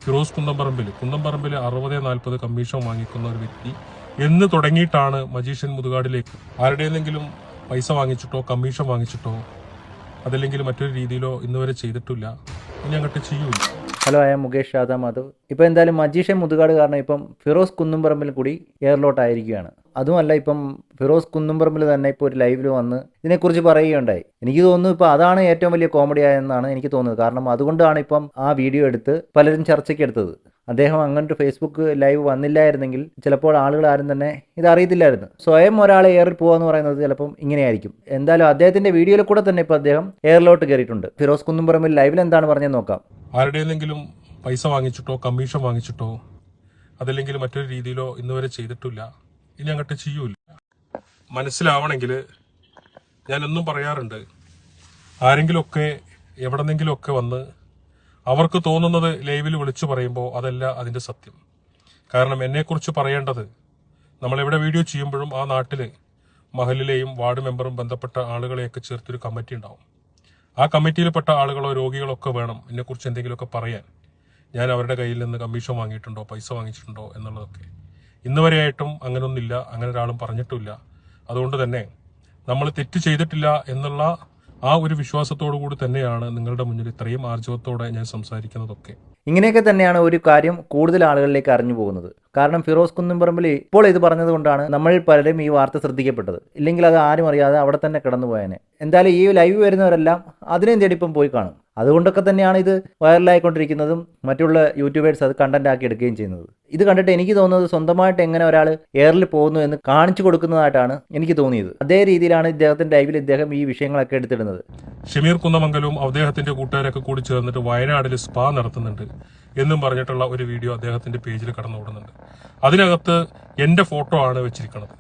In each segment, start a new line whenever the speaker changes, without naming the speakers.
Firoz Kunnamparambil 60-40 commission വാങ്ങിക്കുന്ന ഒരു വ്യക്തി എന്ന് തുടങ്ങിയിട്ടാണ് മജീഷ്യൻ മുതുകാടിലേക്ക് ആരുടെയെങ്കിലും പൈസ വാങ്ങിച്ചിട്ടോ കമ്മീഷൻ വാങ്ങിച്ചിട്ടോ അതല്ലെങ്കിൽ മറ്റൊരു രീതിയിലോ ഇന്നുവരെ ചെയ്തിട്ടില്ല, ഇനി അങ്ങോട്ട് ചെയ്യൂല.
Hello, I M Mukesh Radha Madhav. ഇപ്പോൾ എന്തായാലും മജീഷ്യൻ മുതുകാട് കാരണം ഇപ്പം ഫിറോസ് കുന്നുംപറമ്പിൽ കൂടി എയർലോട്ടായിരിക്കുകയാണ്. അതുമല്ല, ഇപ്പം ഫിറോസ് കുന്നുംപറമ്പിൽ തന്നെ ഇപ്പോൾ ഒരു ലൈവിൽ വന്ന് ഇതിനെക്കുറിച്ച് പറയുകയുണ്ടായി. എനിക്ക് തോന്നുന്നു ഇപ്പോൾ അതാണ് ഏറ്റവും വലിയ കോമഡി ആയെന്നാണ് എനിക്ക് തോന്നുന്നത്. കാരണം അതുകൊണ്ടാണ് ഇപ്പം ആ വീഡിയോ എടുത്ത് പലരും ചർച്ചയ്ക്ക് എടുത്തത്. അദ്ദേഹം അങ്ങനൊരു ഫേസ്ബുക്ക് ലൈവ് വന്നില്ലായിരുന്നെങ്കിൽ ചിലപ്പോൾ ആളുകൾ ആരും തന്നെ ഇത് അറിയത്തില്ലായിരുന്നു. സ്വയം ഒരാളെ എയറിൽ പോകുക പറയുന്നത് ചിലപ്പം ഇങ്ങനെയായിരിക്കും. എന്തായാലും അദ്ദേഹത്തിന്റെ വീഡിയോയിൽ കൂടെ തന്നെ ഇപ്പോൾ അദ്ദേഹം എയറിലോട്ട് കയറിയിട്ടുണ്ട്. ഫിറോസ് കുന്നുംപറമ്പിൽ ലൈവിൽ എന്താണ് പറഞ്ഞതെന്ന് നോക്കാം.
ആരുടെയെങ്കിലും പൈസ വാങ്ങിച്ചിട്ടോ കമ്മീഷൻ വാങ്ങിച്ചിട്ടോ അതല്ലെങ്കിൽ മറ്റൊരു രീതിയിലോ ഇന്നുവരെ ചെയ്തിട്ടില്ല, ഇനി അങ്ങോട്ട് ചെയ്യൂല. മനസ്സിലാവണമെങ്കിൽ ഞാനൊന്നും പറയാറുണ്ട്, ആരെങ്കിലുമൊക്കെ എവിടെന്നെങ്കിലുമൊക്കെ വന്ന് അവർക്ക് തോന്നുന്നത് ലൈവിൽ വിളിച്ചു പറയുമ്പോൾ അതല്ല അതിൻ്റെ സത്യം. കാരണം എന്നെക്കുറിച്ച് പറയേണ്ടത്, നമ്മളെവിടെ വീഡിയോ ചെയ്യുമ്പോഴും ആ നാട്ടിൽ മഹലിലെയും വാർഡ് മെമ്പറും ബന്ധപ്പെട്ട ആളുകളെയൊക്കെ ചേർത്തൊരു കമ്മിറ്റി ഉണ്ടാവും. ആ കമ്മിറ്റിയിൽപ്പെട്ട ആളുകളോ രോഗികളോ ഒക്കെ വേണം എന്നെക്കുറിച്ച് എന്തെങ്കിലുമൊക്കെ പറയാൻ. ഞാൻ അവരുടെ കയ്യിൽ നിന്ന് കമ്മീഷൻ വാങ്ങിയിട്ടുണ്ടോ പൈസ വാങ്ങിച്ചിട്ടുണ്ടോ എന്നുള്ളതൊക്കെ ഇന്നുവരെയായിട്ടും അങ്ങനെയൊന്നുമില്ല, അങ്ങനെ ഒരാളും പറഞ്ഞിട്ടില്ല. അതുകൊണ്ട് തന്നെ നമ്മൾ തെറ്റ് ചെയ്തിട്ടില്ല എന്നുള്ള ആ ഒരു വിശ്വാസത്തോടു കൂടി തന്നെയാണ് നിങ്ങളുടെ മുന്നിൽ ഇത്രയും ആർജവത്തോടെ ഞാൻ സംസാരിക്കുന്നതൊക്കെ.
ഇങ്ങനെയൊക്കെ തന്നെയാണ് ഒരു കാര്യം കൂടുതൽ ആളുകളിലേക്ക് അറിഞ്ഞു പോകുന്നത്. കാരണം ഫിറോസ് കുന്നുംപറമ്പിൽ ഇപ്പോൾ ഇത് പറഞ്ഞതുകൊണ്ടാണ് നമ്മൾ പലരും ഈ വാർത്ത ശ്രദ്ധിക്കപ്പെട്ടത്. ഇല്ലെങ്കിൽ അത് ആരും അറിയാതെ അവിടെ തന്നെ കിടന്നു പോയേനെ. എന്തായാലും ഈ ലൈവ് വരുന്നവരെല്ലാം അതിനെയും തേടി ഇപ്പം പോയി കാണും. അതുകൊണ്ടൊക്കെ തന്നെയാണ് ഇത് വൈറലായിക്കൊണ്ടിരിക്കുന്നതും മറ്റുള്ള യൂട്യൂബേഴ്സ് അത് കണ്ടന്റ് ആക്കി എടുക്കുകയും ചെയ്യുന്നത്. ഇത് കണ്ടിട്ട് എനിക്ക് തോന്നുന്നത് സ്വന്തമായിട്ട് എങ്ങനെ ഒരാൾ എയറിൽ പോകുന്നു എന്ന് കാണിച്ചു കൊടുക്കുന്നതായിട്ടാണ് എനിക്ക് തോന്നിയത്. അതേ രീതിയിലാണ് ഇദ്ദേഹത്തിന്റെ ലൈവിൽ ഇദ്ദേഹം ഈ വിഷയങ്ങളൊക്കെ എടുത്തിടുന്നത്.
ഷമീർ കുന്നമംഗലവും അദ്ദേഹത്തിന്റെ കൂട്ടുകാരൊക്കെ കൂടി ചേർന്നിട്ട് വയനാട്ടിൽ സ്പാ നടത്തുന്നുണ്ട് എന്നും പറഞ്ഞിട്ടുള്ള ഒരു വീഡിയോ അദ്ദേഹത്തിന്റെ പേജിൽ കടന്നുകൂടുന്നുണ്ട്. അതിനകത്ത് എന്റെ ഫോട്ടോ ആണ് വെച്ചിരിക്കുന്നത്.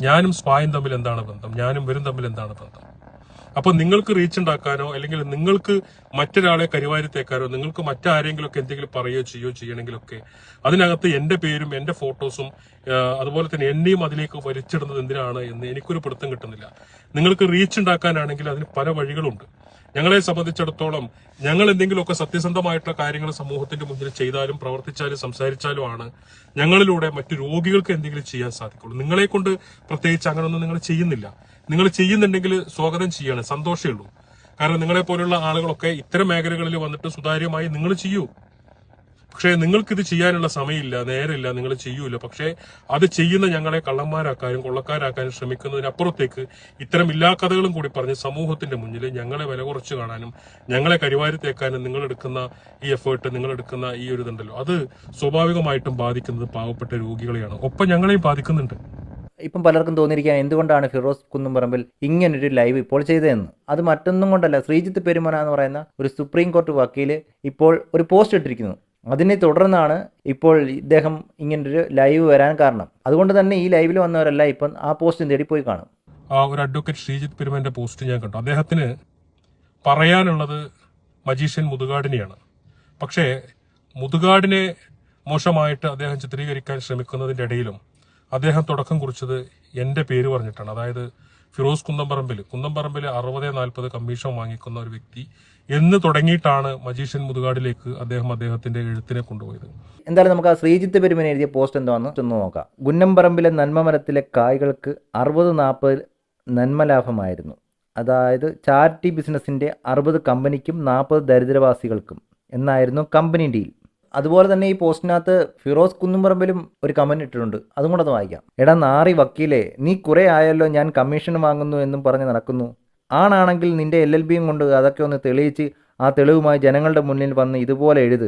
ഞാനും സ്പായും തമ്മിൽ എന്താണ് ബന്ധം, ഞാനും ഇവരും തമ്മിൽ എന്താണ് ബന്ധം? അപ്പൊ നിങ്ങൾക്ക് റീച്ച് ഉണ്ടാക്കാനോ അല്ലെങ്കിൽ നിങ്ങൾക്ക് മറ്റൊരാളെ കരിവാരി തേക്കാനോ നിങ്ങൾക്ക് മറ്റാരെങ്കിലും ഒക്കെ എന്തെങ്കിലും പറയുകയോ ചെയ്യുകയോ ചെയ്യണമെങ്കിലൊക്കെ അതിനകത്ത് എന്റെ പേരും എന്റെ ഫോട്ടോസും അതുപോലെ തന്നെ എന്നെയും അതിലേക്ക് വലിച്ചിടുന്നത് എന്തിനാണ് എന്ന് എനിക്കൊരു പിടുത്തം കിട്ടുന്നില്ല. നിങ്ങൾക്ക് റീച്ച് ഉണ്ടാക്കാനാണെങ്കിൽ അതിന് പല വഴികളുണ്ട്. ഞങ്ങളെ സംബന്ധിച്ചിടത്തോളം ഞങ്ങൾ എന്തെങ്കിലുമൊക്കെ സത്യസന്ധമായിട്ടുള്ള കാര്യങ്ങൾ സമൂഹത്തിന്റെ മുന്നിൽ ചെയ്താലും പ്രവർത്തിച്ചാലും സംസാരിച്ചാലും ആണ് ഞങ്ങളിലൂടെ മറ്റു രോഗികൾക്ക് എന്തെങ്കിലും ചെയ്യാൻ സാധിക്കുള്ളൂ. നിങ്ങളെ കൊണ്ട് പ്രത്യേകിച്ച് അങ്ങനെയൊന്നും നിങ്ങൾ ചെയ്യുന്നില്ല. നിങ്ങൾ ചെയ്യുന്നുണ്ടെങ്കിൽ സ്വാഗതം ചെയ്യാണ്, സന്തോഷമേ ഉള്ളൂ. കാരണം നിങ്ങളെ പോലുള്ള ആളുകളൊക്കെ ഇത്തരം മേഖലകളിൽ വന്നിട്ട് സുതാര്യമായി നിങ്ങൾ ചെയ്യൂ. പക്ഷേ നിങ്ങൾക്കിത് ചെയ്യാനുള്ള സമയമില്ല, നേരമില്ല, നിങ്ങൾ ചെയ്യൂല. പക്ഷേ അത് ചെയ്യുന്ന ഞങ്ങളെ കള്ളന്മാരാക്കാനും കൊള്ളക്കാരാക്കാനും ശ്രമിക്കുന്നതിനപ്പുറത്തേക്ക് ഇത്തരം എല്ലാ കഥകളും കൂടി പറഞ്ഞ് സമൂഹത്തിന്റെ മുന്നിൽ ഞങ്ങളെ വില കുറച്ച് കാണാനും ഞങ്ങളെ കരിവാരി തേക്കാനും നിങ്ങളെടുക്കുന്ന ഈ എഫേർട്ട്, നിങ്ങളെടുക്കുന്ന ഈ ഒരു ഇതുണ്ടല്ലോ, അത് സ്വാഭാവികമായിട്ടും ബാധിക്കുന്നത് പാവപ്പെട്ട രോഗികളെയാണ്, ഒപ്പം ഞങ്ങളെയും ബാധിക്കുന്നുണ്ട്.
ഇപ്പം പലർക്കും തോന്നിയിരിക്കാൻ എന്തുകൊണ്ടാണ് ഫിറോസ് കുന്നുംപറമ്പിൽ ഇങ്ങനൊരു ലൈവ് ഇപ്പോൾ ചെയ്തതെന്ന്. അത് മറ്റൊന്നും കൊണ്ടല്ല, ശ്രീജിത്ത് പെരുമന എന്ന് പറയുന്ന ഒരു സുപ്രീം കോടതി വക്കീല് ഇപ്പോൾ ഒരു പോസ്റ്റ് ഇട്ടിരിക്കുന്നു. അതിനെ തുടർന്നാണ് ഇപ്പോൾ ഇദ്ദേഹം ഇങ്ങനൊരു ലൈവ് വരാൻ കാരണം. അതുകൊണ്ട് തന്നെ ഈ ലൈവിൽ വന്നവരെല്ലാം ഇപ്പം ആ പോസ്റ്റ് തേടി പോയി കാണും.
ആ ഒരു അഡ്വക്കേറ്റ് ശ്രീജിത്ത് പെരുമന്റെ പോസ്റ്റ് ഞാൻ കണ്ടു. അദ്ദേഹത്തിന് പറയാനുള്ളത് മജീഷ്യൻ മുതുകാടിനെയാണ്. പക്ഷേ മുതുകാടിനെ മോശമായിട്ട് അദ്ദേഹം ചിത്രീകരിക്കാൻ ശ്രമിക്കുന്നതിന്റെ ഇടയിലും അദ്ദേഹം തുടക്കം കുറിച്ചത് എന്റെ പേര് പറഞ്ഞിട്ടാണ്. അതായത് ഫിറോസ് കുന്നംപറമ്പിൽ 60-40 കമ്മീഷൻ വാങ്ങിക്കുന്ന ഒരു വ്യക്തി എന്ന് തുടങ്ങിയിട്ടാണ് മജീഷ്യൻ മുതുകാടിലേക്ക് അദ്ദേഹത്തിന്റെ എഴുത്തിനെ കൊണ്ടുപോയത്.
എന്തായാലും നമുക്ക് ആ ശ്രീജിത്ത് പെരുമന എഴുതിയ പോസ്റ്റ് എന്താണെന്ന് ഒന്ന് നോക്കാം. കുന്നംപറമ്പിലെ നന്മമരത്തിലെ കായ്കൾക്ക് 60-40 നന്മ ലാഭമായിരുന്നു. അതായത് ചാരിറ്റി ബിസിനസിന്റെ 60 കമ്പനിക്കും 40 ദരിദ്രവാസികൾക്കും എന്നായിരുന്നു കമ്പനി ഡീൽ. അതുപോലെ തന്നെ ഈ പോസ്റ്റിനകത്ത് ഫിറോസ് കുന്നുംപറമ്പിലും ഒരു കമന്റ് ഇട്ടിട്ടുണ്ട്. അതും കൂടെ വായിക്കാം. എടാ നാറി വക്കീലേ, നീ കുറെ ആയല്ലോ ഞാൻ കമ്മീഷൻ വാങ്ങുന്നു എന്നും പറഞ്ഞ് നടക്കുന്നു. ആണാണെങ്കിൽ നിന്റെ LLBയും കൊണ്ട് അതൊക്കെ ഒന്ന് തെളിയിച്ച് ആ തെളിവുമായി ജനങ്ങളുടെ മുന്നിൽ വന്ന് ഇതുപോലെ എഴുത്.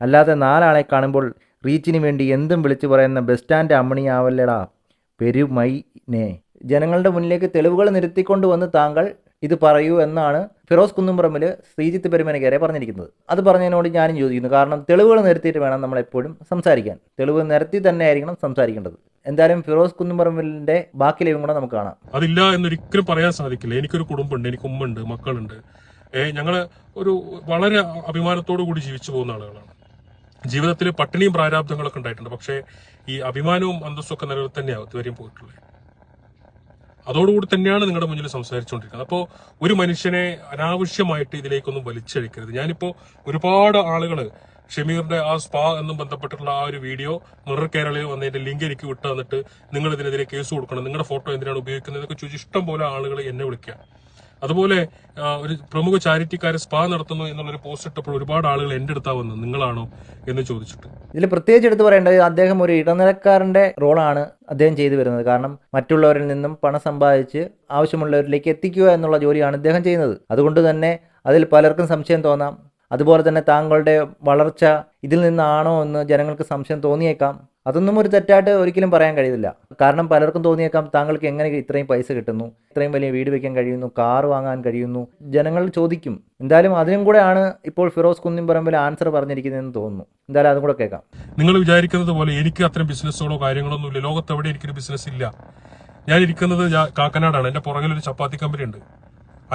അല്ലാതെ 4 ആളെ കാണുമ്പോൾ റീച്ചിന് വേണ്ടി എന്തും വിളിച്ചു പറയുന്ന ബസ് സ്റ്റാൻഡ് അമ്മണിയാവല്ലടാ പെരുമൈനെ. ജനങ്ങളുടെ മുന്നിലേക്ക് തെളിവുകൾ നിരത്തിക്കൊണ്ട് വന്ന് താങ്കൾ ഇത് പറയൂ എന്നാണ് ഫിറോസ് കുന്നുംപറമ്പിൽ ശ്രീജിത്ത് പെരുമനക്കേരെ പറഞ്ഞിരിക്കുന്നത്. അത് പറഞ്ഞതിനോട് ഞാനും ചോദിക്കുന്നു. കാരണം തെളിവുകൾ നിരത്തിയിട്ട് വേണം നമ്മളെപ്പോഴും സംസാരിക്കാൻ. തെളിവ് നിരത്തി തന്നെ ആയിരിക്കണം സംസാരിക്കേണ്ടത്. എന്തായാലും ഫിറോസ് കുന്നുംപറമ്പിലിന്റെ ബാക്കി ലൈവും കൂടെ നമുക്ക് കാണാം.
അതില്ല എന്നൊരിക്കലും പറയാൻ സാധിക്കില്ല. എനിക്കൊരു കുടുംബമുണ്ട്, എനിക്ക് ഉമ്മുണ്ട്, മക്കളുണ്ട്. ഞങ്ങള് ഒരു വളരെ അഭിമാനത്തോടു കൂടി ജീവിച്ചു പോകുന്ന ആളുകളാണ്. ജീവിതത്തിൽ പട്ടിണിയും പ്രാരാബ്ദങ്ങളൊക്കെ ഉണ്ടായിട്ടുണ്ട്. പക്ഷേ ഈ അഭിമാനവും അന്തസ്സും ഒക്കെ നിലനിർത്തി തന്നെയാണ് ഇതുവരെയും പോയിട്ടുള്ളത്. അതോടുകൂടി തന്നെയാണ് നിങ്ങളുടെ മുന്നിൽ സംസാരിച്ചുകൊണ്ടിരിക്കുന്നത്. അപ്പോൾ ഒരു മനുഷ്യനെ അനാവശ്യമായിട്ട് ഇതിലേക്കൊന്നും വലിച്ചഴിക്കരുത്. ഞാനിപ്പോൾ ഒരുപാട് ആളുകൾ ഷമീറിന്റെ ആ സ്പാ എന്നും ബന്ധപ്പെട്ടിട്ടുള്ള ആ ഒരു വീഡിയോ മിറർ കേരളയിൽ വന്നതിന്റെ ലിങ്ക് എനിക്ക് വിട്ടു തന്നിട്ട് നിങ്ങൾ ഇതിനെതിരെ കേസ് കൊടുക്കണം, നിങ്ങളുടെ ഫോട്ടോ എന്തിനാണ് ഉപയോഗിക്കുന്നത് എന്നൊക്കെ ചോദിച്ച് ഇഷ്ടം പോലെ ആളുകൾ എന്നെ വിളിക്കുക. അതുപോലെ ഒരു പ്രമുഖ ചാരിറ്റിക്കാര് സ്പാ നടത്തുന്നു എന്നുള്ളൊരു പോസ്റ്റ് ഇട്ടപ്പോൾ ഒരുപാട് ആളുകൾ എന്റെ അടുത്താ വന്നു, നിങ്ങളാണോ എന്ന് ചോദിച്ചിട്ട്.
ഇതിൽ പ്രത്യേകിച്ച് എടുത്ത് പറയേണ്ടത് അദ്ദേഹം ഒരു ഇടനിലക്കാരന്റെ റോളാണ് അദ്ദേഹം ചെയ്തു വരുന്നത്. കാരണം മറ്റുള്ളവരിൽ നിന്നും പണം സമ്പാദിച്ച് ആവശ്യമുള്ളവരിലേക്ക് എത്തിക്കുക എന്നുള്ള ജോലിയാണ് അദ്ദേഹം ചെയ്യുന്നത്. അതുകൊണ്ട് തന്നെ അതിൽ പലർക്കും സംശയം തോന്നാം. അതുപോലെ തന്നെ താങ്കളുടെ വളർച്ച ഇതിൽ നിന്നാണോ എന്ന് ജനങ്ങൾക്ക് സംശയം തോന്നിയേക്കാം. അതൊന്നും ഒരു തെറ്റായിട്ട് ഒരിക്കലും പറയാൻ കഴിയില്ല. കാരണം പലർക്കും തോന്നിയേക്കാം താങ്കൾക്ക് എങ്ങനെ ഇത്രയും പൈസ കിട്ടുന്നു, ഇത്രയും വലിയ വീട് വയ്ക്കാൻ കഴിയുന്നു, കാർ വാങ്ങാൻ കഴിയുന്നു, ജനങ്ങൾ ചോദിക്കും. എന്തായാലും അതിനും കൂടെയാണ് ഇപ്പോൾ ഫിറോസ് കുന്നിൻപറമ്പിൽ ആൻസർ പറഞ്ഞിരിക്കുന്നതെന്ന് തോന്നുന്നു. എന്തായാലും അതും കൂടെ കേൾക്കാം.
നിങ്ങൾ വിചാരിക്കുന്നത് പോലെ എനിക്ക് അത്തരം ബിസിനസ്സുകളോ കാര്യങ്ങളൊന്നും ഇല്ല. ലോകത്തെവിടെ എനിക്കൊരു ബിസിനസ് ഇല്ല. ഞാൻ ഇരിക്കുന്നത് കാക്കനാടാണ്. എന്റെ പുറകിൽ ഒരു ചപ്പാത്തി കമ്പനി ഉണ്ട്.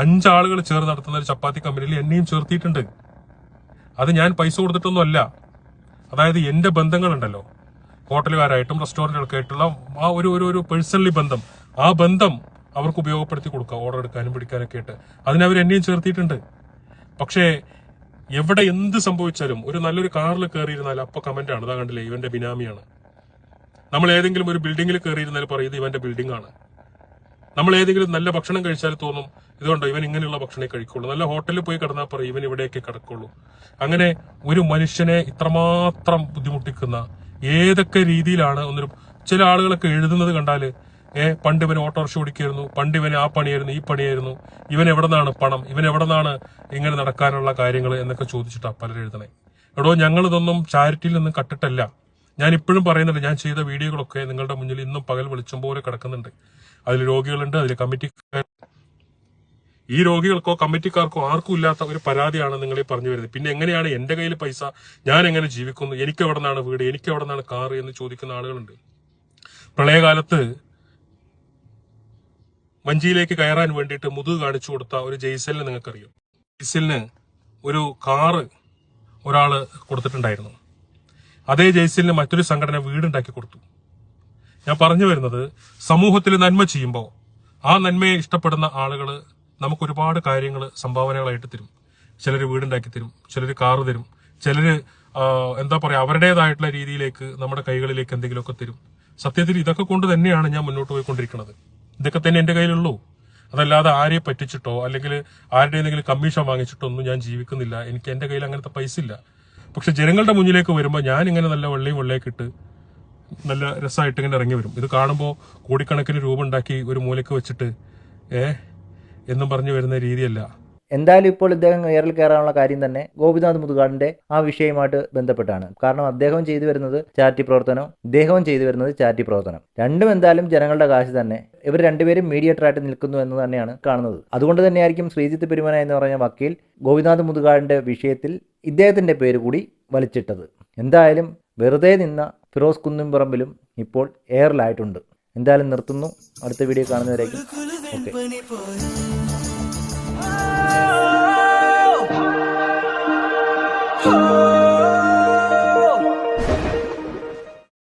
5 ആളുകൾ ചേർന്ന് നടത്തുന്ന ഒരു ചപ്പാത്തി കമ്പനിയിൽ എന്നെയും ചേർത്തിയിട്ടുണ്ട്. അത് ഞാൻ പൈസ കൊടുത്തിട്ടൊന്നും അല്ല. അതായത് എന്റെ ബന്ധങ്ങളുണ്ടല്ലോ, ഹോട്ടലുകാരായിട്ടും റെസ്റ്റോറന്റുകൾക്ക് ആയിട്ടുള്ള ആ ഒരു പേഴ്സണലി ബന്ധം, ആ ബന്ധം അവർക്ക് ഉപയോഗപ്പെടുത്തി കൊടുക്കുക, ഓർഡർ എടുക്കാനും പിടിക്കാനൊക്കെ ആയിട്ട്. അതിനവർ എന്നെയും ചേർത്തിയിട്ടുണ്ട്. പക്ഷേ എവിടെ എന്ത് സംഭവിച്ചാലും ഒരു നല്ലൊരു കാറിൽ കയറിയിരുന്നാൽ അപ്പൊ കമന്റ് ആണ്, അതാ കണ്ടില്ലേ ഇവന്റെ ബിനാമിയാണ്. നമ്മൾ ഏതെങ്കിലും ഒരു ബിൽഡിങ്ങിൽ കയറിയിരുന്നാൽ പറയുന്നത് ഇവന്റെ ബിൽഡിംഗ് ആണ്. നമ്മൾ ഏതെങ്കിലും നല്ല ഭക്ഷണം കഴിച്ചാൽ തോന്നും ഇതുകൊണ്ടോ ഇവൻ ഇങ്ങനെയുള്ള ഭക്ഷണമേ കഴിക്കുള്ളൂ. നല്ല ഹോട്ടലിൽ പോയി കിടന്നാൽ പറയും ഇവൻ ഇവിടെയൊക്കെ കിടക്കുള്ളൂ. അങ്ങനെ ഒരു മനുഷ്യനെ ഇത്രമാത്രം ബുദ്ധിമുട്ടിക്കുന്ന ഏതൊക്കെ രീതിയിലാണ് ചില ആളുകളൊക്കെ എഴുതുന്നത് കണ്ടാല് പണ്ട് ഇവന് ഓട്ടോറിക്ഷ ഓടിക്കായിരുന്നു, പണ്ട് ഇവന് ആ പണിയായിരുന്നു, ഈ പണിയായിരുന്നു, ഇവൻ എവിടെ നിന്നാണ് പണം, ഇവൻ എവിടെ നിന്നാണ് ഇങ്ങനെ നടക്കാനുള്ള കാര്യങ്ങൾ എന്നൊക്കെ ചോദിച്ചിട്ടാ പലരും എഴുതണേ. എടോ, ഞങ്ങളിതൊന്നും ചാരിറ്റിയിൽ നിന്നും കട്ടിട്ടല്ല. ഞാൻ ഇപ്പോഴും പറയുന്നുണ്ട്, ഞാൻ ചെയ്ത വീഡിയോകളൊക്കെ നിങ്ങളുടെ മുന്നിൽ ഇന്നും പകൽ വെളിച്ചം പോലെ കിടക്കുന്നുണ്ട്. അതിൽ രോഗികളുണ്ട്, അതിൽ കമ്മിറ്റിക്കാർ. ഈ രോഗികൾക്കോ കമ്മിറ്റിക്കാർക്കോ ആർക്കും ഇല്ലാത്ത ഒരു പരാതിയാണ് നിങ്ങൾ ഈ പറഞ്ഞു വരുന്നത്. പിന്നെ എങ്ങനെയാണ് എന്റെ കയ്യിൽ പൈസ, ഞാൻ എങ്ങനെ ജീവിക്കുന്നു, എനിക്ക് എവിടെ നിന്നാണ് വീട്, എനിക്ക് എവിടെ നിന്നാണ് കാറ് എന്ന് ചോദിക്കുന്ന ആളുകളുണ്ട്. പ്രളയകാലത്ത് വഞ്ചിയിലേക്ക് കയറാൻ വേണ്ടിയിട്ട് മുതുക് കാണിച്ചു കൊടുത്ത ഒരു ജയ്സലിനെ നിങ്ങൾക്കറിയാം. ജയ്സലിന് ഒരു കാറ് ഒരാള് കൊടുത്തിട്ടുണ്ടായിരുന്നു. അതേ ജയ്സലിന് മറ്റൊരു സംഘടന വീടുണ്ടാക്കി കൊടുത്തു. ഞാൻ പറഞ്ഞു വരുന്നത്, സമൂഹത്തിൽ നന്മ ചെയ്യുമ്പോൾ ആ നന്മയെ ഇഷ്ടപ്പെടുന്ന ആളുകൾ നമുക്ക് ഒരുപാട് കാര്യങ്ങൾ സംഭാവനകളായിട്ട് തരും. ചിലർ വീടുണ്ടാക്കി തരും, ചിലർ കാറ് തരും, ചിലര് എന്താ പറയാ അവരുടേതായിട്ടുള്ള രീതിയിലേക്ക് നമ്മുടെ കൈകളിലേക്ക് എന്തെങ്കിലുമൊക്കെ തരും. സത്യത്തിൽ ഇതൊക്കെ കൊണ്ട് തന്നെയാണ് ഞാൻ മുന്നോട്ട് പോയിക്കൊണ്ടിരിക്കുന്നത്. ഇതൊക്കെ തന്നെ എന്റെ കയ്യിലുള്ളൂ. അതല്ലാതെ ആരെ പറ്റിച്ചിട്ടോ അല്ലെങ്കിൽ ആരുടെ എന്തെങ്കിലും കമ്മീഷൻ വാങ്ങിച്ചിട്ടോ ഒന്നും ഞാൻ ജീവിക്കുന്നില്ല. എനിക്ക് എന്റെ കയ്യിൽ അങ്ങനത്തെ പൈസ ഇല്ല. പക്ഷെ ജനങ്ങളുടെ മുന്നിലേക്ക് വരുമ്പോൾ ഞാൻ ഇങ്ങനെ നല്ല വെള്ളയൊക്കെ ഇട്ട് നല്ല രസമായിട്ട് ഇങ്ങനെ ഇറങ്ങി വരും. ഇത് കാണുമ്പോൾ കോടിക്കണക്കിന് രൂപ ഉണ്ടാക്കി ഒരു മൂലയ്ക്ക് വെച്ചിട്ട് എന്നും പറഞ്ഞു വരുന്ന രീതിയല്ല.
എന്തായാലും ഇപ്പോൾ ഇദ്ദേഹം എയറിൽ കയറാനുള്ള കാര്യം തന്നെ ഗോപിനാഥ് മുതുകാടിന്റെ ആ വിഷയവുമായിട്ട് ബന്ധപ്പെട്ടാണ്. കാരണം അദ്ദേഹവും ചെയ്തു വരുന്നത് ചാരിറ്റി പ്രവർത്തനം, ഇദ്ദേഹവും ചെയ്തു വരുന്നത് ചാരിറ്റി പ്രവർത്തനം. രണ്ടും എന്തായാലും ജനങ്ങളുടെ കാശ് തന്നെ. ഇവർ രണ്ടുപേരും മീഡിയേറ്ററായിട്ട് നിൽക്കുന്നു എന്ന് തന്നെയാണ് കാണുന്നത്. അതുകൊണ്ട് തന്നെയായിരിക്കും ശ്രീജിത്ത് പെരുമന എന്ന് പറഞ്ഞ വക്കീൽ ഗോപിനാഥ് മുതുകാടിന്റെ വിഷയത്തിൽ ഇദ്ദേഹത്തിന്റെ പേര് കൂടി വലിച്ചിട്ടത്. എന്തായാലും വെറുതെ നിന്ന ഫിറോസ് കുന്നിൻപറമ്പിലും ഇപ്പോൾ എയറിലായിട്ടുണ്ട്. എന്തായാലും നിർത്തുന്നു. അടുത്ത വീഡിയോ കാണുന്നവരേക്കും ഓക്കെ.